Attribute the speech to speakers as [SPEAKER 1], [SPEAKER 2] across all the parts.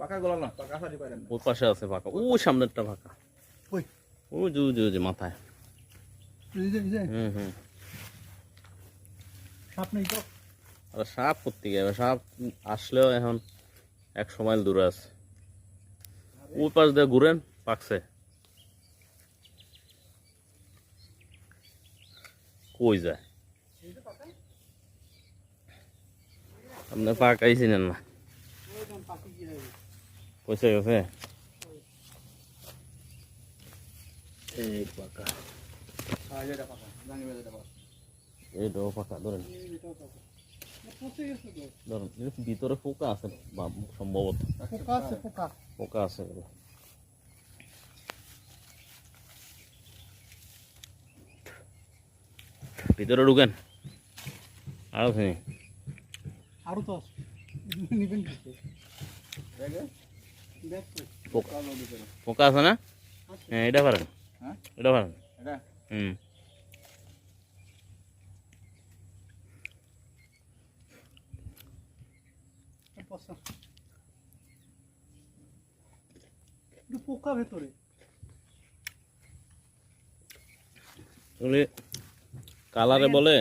[SPEAKER 1] পাকা গোলা না, পাকা সারি পারেন না।
[SPEAKER 2] ওর পাশে আছে ফাঁকা, ওই সামনেরটা ফাঁকা।
[SPEAKER 3] ওই
[SPEAKER 2] ওই যে মাথায়। হুম।
[SPEAKER 3] সাপ নেই তো?
[SPEAKER 2] আর সাপ করতে গেবে, সাপ আসলেও এখন 100 মাইল দূরে আছে। ওই পাশ দিয়ে ঘুরেন, পাকছে। কই যায় আপনি? পাকাই চিনেন না, পয়সা গেছে। এই পাকা,
[SPEAKER 1] যেটা পাকা, জানি যেটা পাকা।
[SPEAKER 2] এইটাও পাকা। ধরেন ধরেন, এর ভিতরে পোকা আছে সম্ভবত।
[SPEAKER 3] পোকা আছে, পোকা।
[SPEAKER 2] পোকা আছে এগুলো। ভিতরে ঢুকেন, আরো খানি।
[SPEAKER 3] আরো তো আছে, নিবেন কি?
[SPEAKER 1] দেখে?
[SPEAKER 3] দেখ তো।
[SPEAKER 2] পোকা
[SPEAKER 1] কালো ভিতরে।
[SPEAKER 2] পোকা আছে না? হ্যাঁ, এটা পারেন,
[SPEAKER 1] হ্যাঁ?
[SPEAKER 2] এটা পারেন।
[SPEAKER 1] এটা?
[SPEAKER 2] হুম।
[SPEAKER 3] পচা। একটু পোকা ভেতরে।
[SPEAKER 2] কালারে বলে।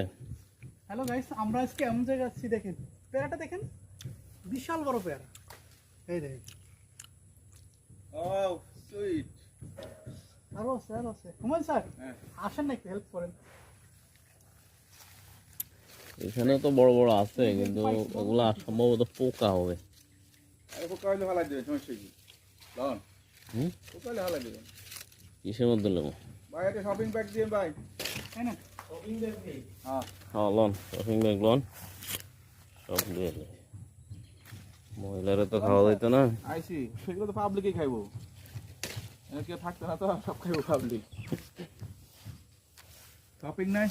[SPEAKER 3] হ্যালো গাইস, আমরা আজকে এমন জায়গায় আছি, দেখেন পেয়ারাটা দেখেন, বিশাল বড় পেয়ারা। এই দেখেন,
[SPEAKER 1] Oh, sweet.
[SPEAKER 3] আরো আছে। হুমায়ুন স্যার,
[SPEAKER 1] হ্যাঁ।
[SPEAKER 3] আসেন না একটু হেল্প করেন।
[SPEAKER 2] এখানে তো বড় বড় আছে, কিন্তু ওগুলা সম্ভবত পোকা হবে।
[SPEAKER 1] আরে পোকা হইলে ভালো দেবে, সমস্যা কি? লন।
[SPEAKER 2] হুম?
[SPEAKER 1] পোকা হইলে ভালো দেবে।
[SPEAKER 2] কিসের মধ্যে নেবো?
[SPEAKER 1] ভাই একটা শপিং ব্যাগ দিয়ে ভাই।
[SPEAKER 3] তাই না?
[SPEAKER 1] হ্যাঁ।
[SPEAKER 2] হ্যাঁ, লন, শপিং ব্যাগ লন, সব দিয়ে দিই। মহিলারা তো খাওয়া যাইতো না।
[SPEAKER 1] আইসি, সেগুলো তো পাবলিকই খাইবো। কেউ থাকতো না তো, সব খাইবো পাবলিক। শপিং নাই?